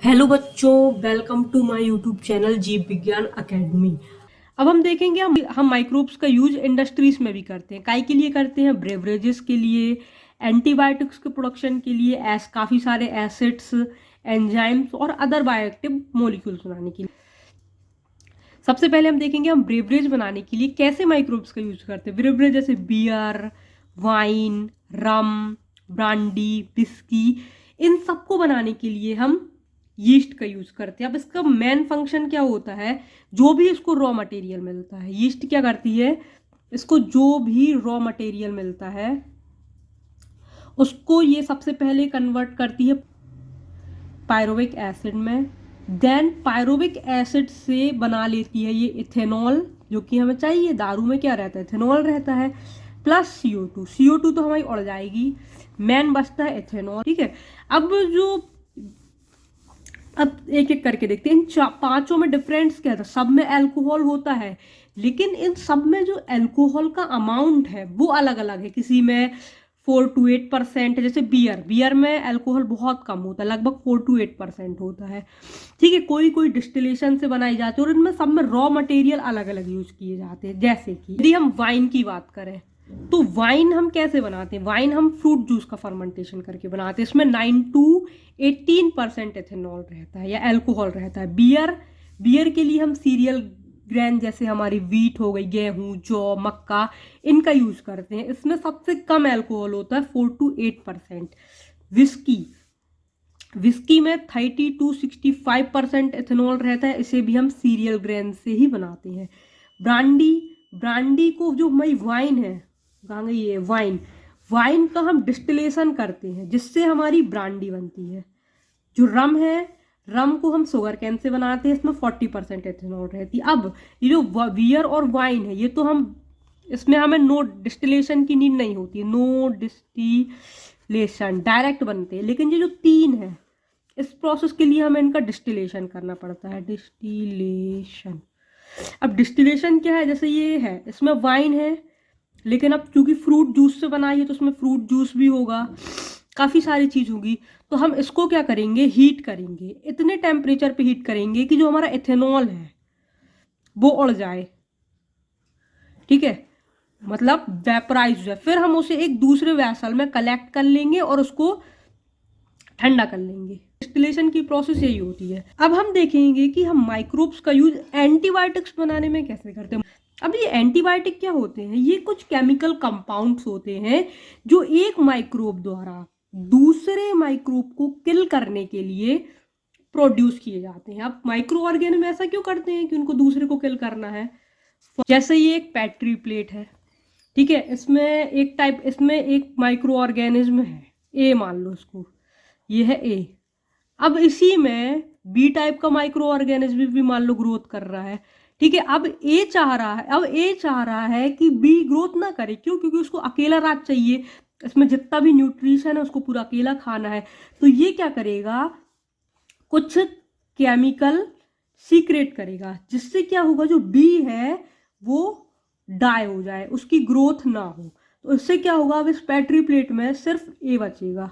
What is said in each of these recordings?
Hello बच्चों, welcome to my YouTube channel Jeev Vigyan academy. अब हम देखेंगे हम माइक्रोब्स का यूज इंडस्ट्रीज में भी करते हैं। काय के लिए करते हैं? ब्रेवरेजेस के लिए, एंटीबायोटिक्स के प्रोडक्शन के लिए, काफ़ी सारे एसिड्स, एंजाइम्स और अदर बायोएक्टिव मॉलिक्यूल्स बनाने के लिए। सबसे पहले हम देखेंगे हम ब्रेवरेज बनाने के लिए कैसे माइक्रोब्स का यूज करते हैं। ब्रेवरेज जैसे बियर, वाइन, रम, ब्रांडी, विस्की, इन सबको बनाने के लिए हम यीस्ट का यूज करते हैं। अब इसका मेन फंक्शन क्या होता है? जो भी इसको रॉ मटेरियल मिलता है, यीस्ट क्या करती है, इसको जो भी रॉ मटेरियल मिलता है उसको ये सबसे पहले कन्वर्ट करती है पायरुविक एसिड में। देन पायरुविक एसिड से बना लेती है ये इथेनॉल, जो कि हमें चाहिए। दारू में क्या रहता है? इथेनॉल रहता है, प्लस CO2। CO2 तो हमारी उड़ जाएगी, मेन बचता है इथेनॉल। ठीक है, अब एक एक करके देखते हैं। इन पांचों में डिफरेंस क्या था? सब में अल्कोहल होता है, लेकिन इन सब में जो अल्कोहल का अमाउंट है वो अलग अलग है। किसी में 4 to 8% है, जैसे बियर में अल्कोहल बहुत कम होता है, लगभग 4 to 8% होता है। ठीक है, कोई कोई डिस्टिलेशन से बनाई जाती है, और इनमें सब में रॉ मटेरियल अलग अलग यूज किए जाते हैं। जैसे कि यदि हम वाइन की बात करें तो वाइन हम कैसे बनाते हैं? वाइन हम फ्रूट जूस का फर्मेंटेशन करके बनाते हैं। इसमें 9 to 18% एथेनॉल रहता है या अल्कोहल रहता है। बियर के लिए हम सीरियल ग्रेन जैसे हमारी वीट हो गई, गेहूं, जौ, मक्का, इनका यूज करते हैं। इसमें सबसे कम अल्कोहल होता है, 4 to 8%। विस्की में 30 to 65% एथेनॉल रहता है। इसे भी हम सीरियल ग्रेन से ही बनाते हैं। ब्रांडी को, जो हमारी वाइन है, कहाँ गई ये वाइन का हम डिस्टिलेशन करते हैं, जिससे हमारी ब्रांडी बनती है। जो रम को हम शुगर कैन से बनाते हैं, इसमें 40% एथेनॉल रहती है। अब ये जो बियर और वाइन है, ये तो इसमें हमें नो डिस्टिलेशन की नीड नहीं होती है, नो डिस्टिलेशन, डायरेक्ट बनते हैं। लेकिन ये जो तीन है, इस प्रोसेस के लिए हमें इनका डिस्टिलेशन करना पड़ता है। डिस्टिलेशन, अब डिस्टिलेशन क्या है? जैसे ये है, इसमें वाइन है, लेकिन अब क्योंकि फ्रूट जूस से बनाई है तो उसमें फ्रूट जूस भी होगा, काफ़ी सारी चीज़ होगी। तो हम इसको क्या करेंगे? हीट करेंगे, इतने टेम्परेचर पे हीट करेंगे कि जो हमारा इथेनॉल है वो उड़ जाए। ठीक है, मतलब वेपराइज हो जाए। फिर हम उसे एक दूसरे वैसल में कलेक्ट कर लेंगे और उसको ठंडा कर लेंगे। डिस्टिलेशन की प्रोसेस यही होती है। अब हम देखेंगे कि हम माइक्रोब्स का यूज एंटीबायोटिक्स बनाने में कैसे करते हैं। अब ये एंटीबायोटिक क्या होते हैं? ये कुछ केमिकल कंपाउंड्स होते हैं जो एक माइक्रोब द्वारा दूसरे माइक्रोब को किल करने के लिए प्रोड्यूस किए जाते हैं। अब माइक्रो ऑर्गेनिज्म ऐसा क्यों करते हैं कि उनको दूसरे को किल करना है? जैसे ये एक पेट्री प्लेट है, ठीक है, इसमें एक माइक्रो ऑर्गेनिज्म है, ए मान लो इसको, ये है ए। अब इसी में बी टाइप का माइक्रो ऑर्गेनिज्म भी मान लो ग्रोथ कर रहा है। ठीक है, अब ए चाह रहा है कि बी ग्रोथ ना करे। क्यों? क्योंकि उसको अकेला राज चाहिए, इसमें जितना भी न्यूट्रिशन है उसको पूरा अकेला खाना है। तो ये क्या करेगा? कुछ केमिकल सीक्रेट करेगा, जिससे क्या होगा, जो बी है वो डाई हो जाए, उसकी ग्रोथ ना हो। तो इससे क्या होगा? अब इस पेट्री प्लेट में सिर्फ ए बचेगा।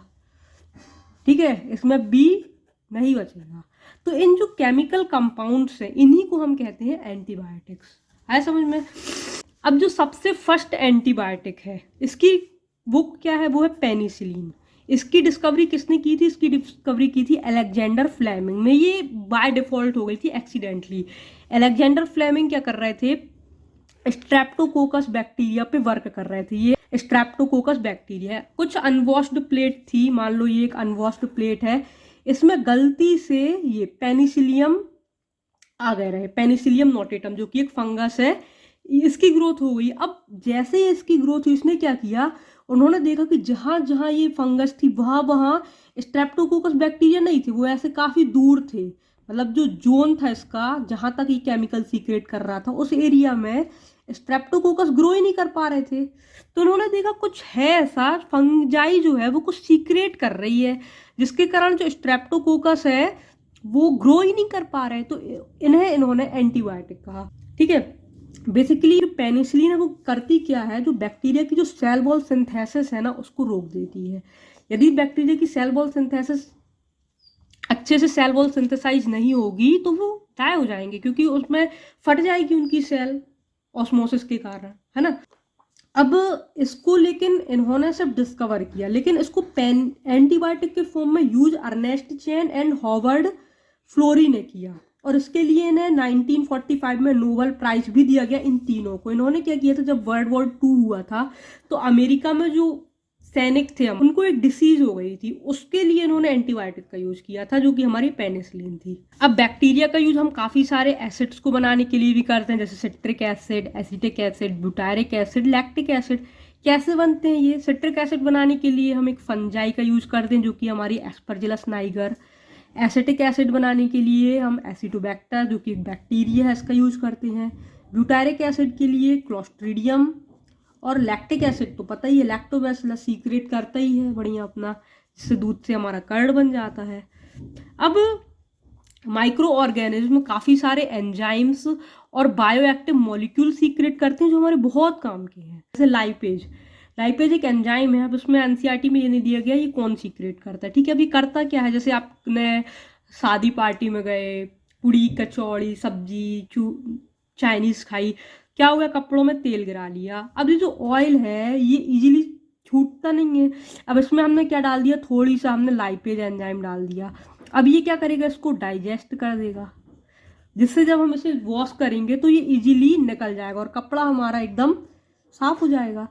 ठीक है, इसमें बी नहीं बचेगा। तो इन जो केमिकल कंपाउंड्स हैं, इन्हीं को हम कहते हैं एंटीबायोटिक्स। आया समझ में? अब जो सबसे फर्स्ट एंटीबायोटिक है, इसकी बुक क्या है? वो है पेनिसिलिन। इसकी डिस्कवरी किसने की थी? इसकी डिस्कवरी की थी अलेक्जेंडर फ्लेमिंग में। ये बाय डिफॉल्ट हो गई थी, एक्सीडेंटली। अलेक्जेंडर फ्लेमिंग क्या कर रहे थे? स्ट्रेप्टोकोकस बैक्टीरिया पे वर्क कर रहे थे। ये स्ट्रेप्टोकोकस बैक्टीरिया है। कुछ अनवॉश्ड प्लेट थी, मान लो ये एक अनवॉश्ड प्लेट है, इसमें गलती से ये पेनिसिलियम आ गए रहे, पेनिसिलियम नोटेटम, जो कि एक फंगस है, इसकी ग्रोथ हो गई। अब जैसे ही इसकी ग्रोथ हुई, इसने क्या किया? उन्होंने देखा कि जहां जहां ये फंगस थी वहां वहां स्ट्रेप्टोकोकस बैक्टीरिया नहीं थे, वो ऐसे काफी दूर थे। मतलब जो जोन था इसका, जहां तक ये केमिकल सीक्रेट कर रहा था, उस एरिया में स्ट्रेप्टोकोकस ग्रो ही नहीं कर पा रहे थे। तो उन्होंने देखा कुछ है ऐसा, फंजाई जो है वो कुछ सीक्रेट कर रही है, जिसके कारण जो स्ट्रेप्टोकोकस है वो ग्रो ही नहीं कर पा रहे। तो इन्होंने एंटीबायोटिक कहा। ठीक है, बेसिकली जो पेनिसिलिन है वो करती क्या है? जो बैक्टीरिया की जो सेल वॉल सिंथेसिस है ना, उसको रोक देती है। यदि बैक्टीरिया की सेल वॉल सिंथेसिस अच्छे से सेल वॉल सिंथेसाइज नहीं होगी तो वो डाई हो जाएंगे, क्योंकि उसमें फट जाएगी उनकी सेल ऑस्मोसिस के कारण, है ना। अब इसको लेकिन इन्होंने सिर्फ डिस्कवर किया, लेकिन इसको एंटीबायोटिक के फॉर्म में use Ernest Chain and Howard Florey ने किया, और इसके लिए इन्हें 1945 में नोबेल प्राइज भी दिया गया इन तीनों को। इन्होंने क्या किया था, जब वर्ल्ड वॉर 2 हुआ था तो अमेरिका में जो सैनिक थे उनको एक डिसीज हो गई थी, उसके लिए इन्होंने एंटीबायोटिक का यूज किया था, जो कि हमारी पेनिसिलिन थी। अब बैक्टीरिया का यूज हम काफी सारे एसिड्स को बनाने के लिए भी करते हैं, जैसे citric acid, acetic acid, butyric acid, lactic acid. कैसे बनते हैं ये? सिट्रिक एसिड बनाने के लिए हम एक फंजाई का यूज करते हैं, जो कि हमारी एस्परजिलस नाइगर। एसिटिक एसिड बनाने के लिए हम एसिटोबैक्टर, जो कि एक बैक्टीरिया है, इसका यूज करते हैं। ब्यूटारिक एसिड के लिए क्लोस्ट्रीडियम, और लैक्टिक एसिड तो पता ही है, लैक्टोबैसिलस सीक्रेट करता ही है बढ़िया अपना, जिससे दूध से हमारा कर्ड बन जाता है। अब माइक्रो ऑर्गेनिज्म काफ़ी सारे एंजाइम्स और बायोएक्टिव मॉलिक्यूल सीक्रेट करते हैं, जो हमारे बहुत काम के हैं, जैसे लाइपेज। लाइपेज एक एंजाइम है, अब उसमें एनसीईआरटी में ये नहीं दिया गया ये कौन सीक्रेट करता है, ठीक है। अभी करता क्या है, जैसे आपने शादी पार्टी में गए, पूड़ी कचौड़ी सब्जी चाइनीज खाई, क्या हो गया, कपड़ों में तेल गिरा लिया। अब ये जो ऑयल है ये इजीली छूटता नहीं है, अब इसमें हमने क्या डाल दिया, थोड़ी सा हमने लाइपेज एंजाइम डाल दिया। अब ये क्या करेगा, इसको डाइजेस्ट कर देगा, जिससे जब हम इसे वॉश करेंगे तो ये इजीली निकल जाएगा और कपड़ा हमारा एकदम साफ हो जाएगा।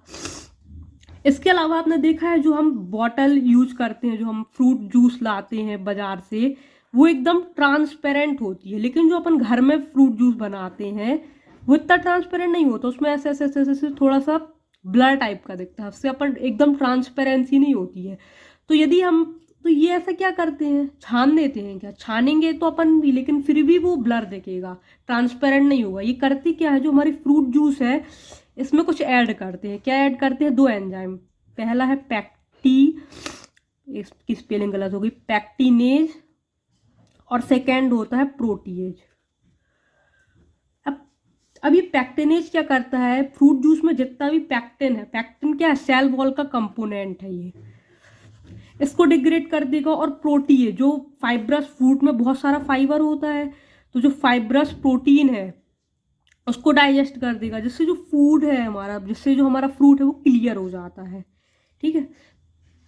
इसके अलावा आपने देखा है जो हम बॉटल यूज करते हैं, जो हम फ्रूट जूस लाते हैं बाजार से, वो एकदम ट्रांसपेरेंट होती है, लेकिन जो अपन घर में फ्रूट जूस बनाते हैं वो इतना ट्रांसपेरेंट नहीं होता, उसमें ऐसे ऐसे ऐसे ऐसे थोड़ा सा ब्लर टाइप का दिखता है, उससे अपन एकदम ट्रांसपेरेंसी नहीं होती है। तो यदि हम तो ये ऐसा क्या करते हैं, छान देते हैं, क्या छानेंगे तो अपन भी, लेकिन फिर भी वो ब्लर दिखेगा, ट्रांसपेरेंट नहीं होगा। ये करती क्या है, जो हमारी फ्रूट जूस है इसमें कुछ ऐड करते हैं। क्या ऐड करते हैं, 2 एंजाइम। पहला है इसकी स्पेलिंग गलत हो गई, पैक्टिनेज, और सेकेंड होता है प्रोटीएज। अब ये पैक्टिनेज क्या करता है, फ्रूट जूस में जितना भी पैक्टिन है, पैक्टिन क्या है, सेल वॉल का कंपोनेंट है, ये इसको डिग्रेड कर देगा। और प्रोटीन, जो फाइब्रस, फ्रूट में बहुत सारा फाइबर होता है, तो जो फाइब्रस प्रोटीन है उसको डाइजेस्ट कर देगा, जिससे जो फूड है हमारा, जिससे जो हमारा फ्रूट है वो क्लियर हो जाता है, ठीक है।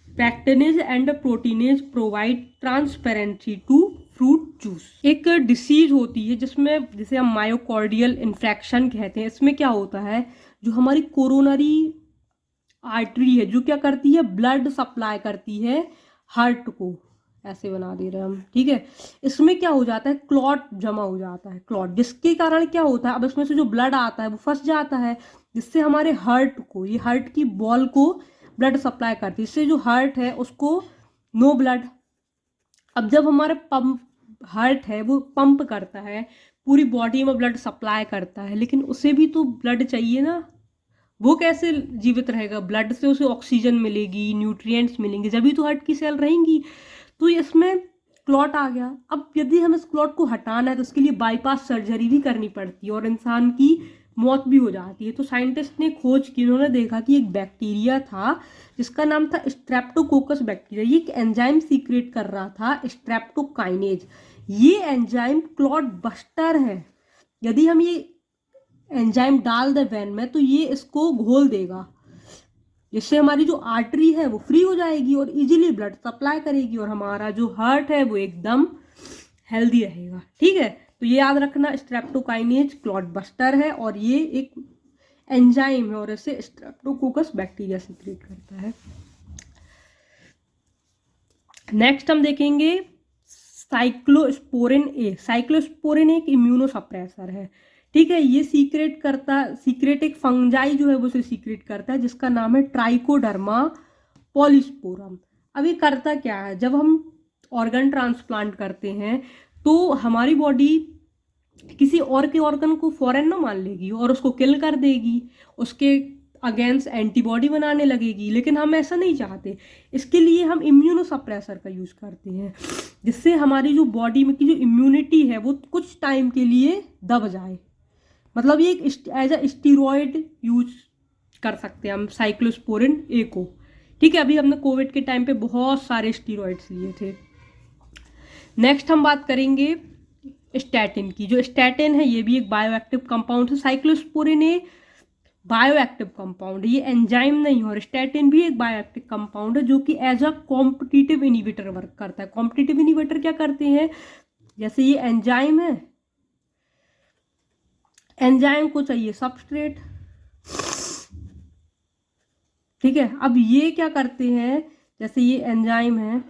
Pectinase and proteinase provide transparency to fruit juice. एक डिसीज होती है जिसमें, जिसे हम मायोकार्डियल इन्फेक्शन कहते हैं, इसमें क्या होता है, जो हमारी कोरोनरी आर्टरी है, जो क्या करती है, ब्लड सप्लाई करती है हार्ट को, ऐसे बना दे रहे हैं हम, ठीक है। इसमें क्या हो जाता है, क्लॉट जमा हो जाता है, क्लॉट, जिसके कारण क्या होता है, अब इसमें से जो ब्लड आता है वो फंस जाता है, जिससे हमारे हार्ट को, ये हार्ट की बॉल को ब्लड सप्लाई करती है, इससे जो हार्ट है उसको नो ब्लड। अब जब हमारे हार्ट है वो पंप करता है, पूरी बॉडी में ब्लड सप्लाई करता है, लेकिन उसे भी तो ब्लड चाहिए ना, वो कैसे जीवित रहेगा, ब्लड से उसे ऑक्सीजन मिलेगी, न्यूट्रिएंट्स मिलेंगे, जब भी तो हार्ट की सेल रहेंगी। तो इसमें क्लॉट आ गया। अब यदि हम इस क्लॉट को हटाना है तो उसके लिए बाईपास सर्जरी भी करनी पड़ती है और इंसान की मौत भी हो जाती है। तो साइंटिस्ट ने खोज की, उन्होंने देखा कि एक बैक्टीरिया था जिसका नाम था स्ट्रेप्टोकोकस बैक्टीरिया, ये एक एंजाइम सीक्रेट कर रहा था, स्ट्रेप्टोकाइनेज। ये एंजाइम क्लॉट बस्टर है, यदि हम ये एंजाइम डाल दे वेन में तो ये इसको घोल देगा, जिससे हमारी जो आर्टरी है वो फ्री हो जाएगी और इजीली ब्लड सप्लाई करेगी, और हमारा जो हार्ट है वो एकदम हेल्दी रहेगा, ठीक है। तो ये याद रखना, स्ट्रेप्टोकाइनेज क्लॉट बस्टर है और ये एक एंजाइम है और इसे स्ट्रेप्टोकोकस बैक्टीरिया सीक्रेट करता है। नेक्स्ट हम देखेंगे साइक्लोस्पोरिन ए। साइक्लोस्पोरिन एक इम्यूनोसप्रेसर है, ठीक है। ये सीक्रेट एक फंजाई जो है वो उसे सीक्रेट करता है, जिसका नाम है ट्राइकोडर्मा पॉलीस्पोरम। अब ये करता क्या है, जब हम ऑर्गन ट्रांसप्लांट करते हैं तो हमारी बॉडी किसी और के ऑर्गन को फौरन ना मान लेगी और उसको किल कर देगी, उसके अगेंस्ट एंटीबॉडी बनाने लगेगी, लेकिन हम ऐसा नहीं चाहते। इसके लिए हम इम्यूनोसप्रेसर का यूज करते हैं, जिससे हमारी जो बॉडी में की जो इम्यूनिटी है वो कुछ टाइम के लिए दब जाए। मतलब ये एक एज अ स्टीरॉयड यूज कर सकते हैं हम साइक्लोस्पोरिन ए को, ठीक है। अभी हमने कोविड के टाइम पे बहुत सारे स्टीरॉयड्स लिए थे। नेक्स्ट हम बात करेंगे स्टैटिन की। जो स्टैटिन है ये भी एक बायोएक्टिव कंपाउंड है। साइक्लोस्पोरिन ए बायोएक्टिव कंपाउंड, ये एंजाइम नहीं, और स्टैटिन भी एक बायोएक्टिव कंपाउंड है जो कि as a competitive inhibitor work करता है। कॉम्पिटिटिव इनिबिटर क्या करते हैं, जैसे ये एंजाइम है, एंजाइम को चाहिए सबस्ट्रेट, ठीक है। अब ये क्या करते हैं, जैसे ये एंजाइम है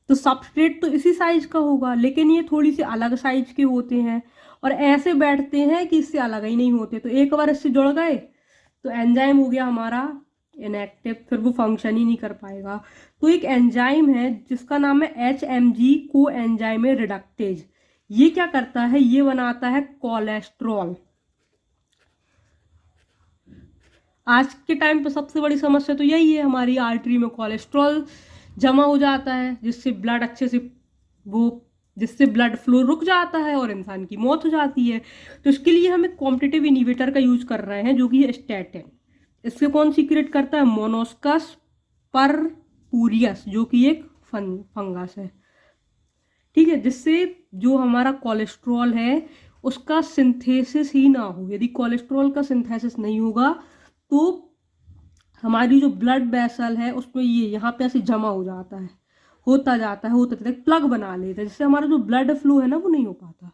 तो सबस्ट्रेट तो इसी साइज का होगा, लेकिन ये थोड़ी सी अलग साइज के होते हैं और ऐसे बैठते हैं कि इससे अलग ही नहीं होते। तो एक बार इससे जुड़ गए तो एंजाइम हो गया हमारा इनएक्टिव, फिर वो फंक्शन ही नहीं कर पाएगा। तो एक एंजाइम है जिसका नाम है HMG को एंजाइम रिडक्टेज। ये क्या करता है, ये बनाता है कोलेस्ट्रॉल। आज के टाइम पे सबसे बड़ी समस्या तो यही है, हमारी आर्टरी में कोलेस्ट्रॉल जमा हो जाता है जिससे ब्लड अच्छे से जिससे ब्लड फ्लो रुक जाता है और इंसान की मौत हो जाती है। तो इसके लिए हम एक कॉम्पिटिटिव इनिबिटर का यूज कर रहे हैं जो कि है स्टैटिन। इससे कौन सीक्रेट करता है, मोनोस्कस परपुरियस, जो कि एक फंगस है, ठीक है। जिससे जो हमारा कोलेस्ट्रॉल है उसका सिंथेसिस ही ना हो। यदि कोलेस्ट्रॉल का सिंथेसिस नहीं होगा तो हमारी जो ब्लड वेसल है उसमें ये यहाँ पे ऐसे जमा हो जाता है, होता जाता है, प्लग बना लेता है, जिससे हमारा जो ब्लड फ्लो है ना वो नहीं हो पाता।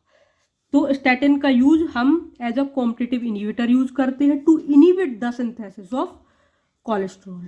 तो स्टैटिन का यूज हम as a competitive inhibitor use करते हैं to inhibit the synthesis of cholesterol.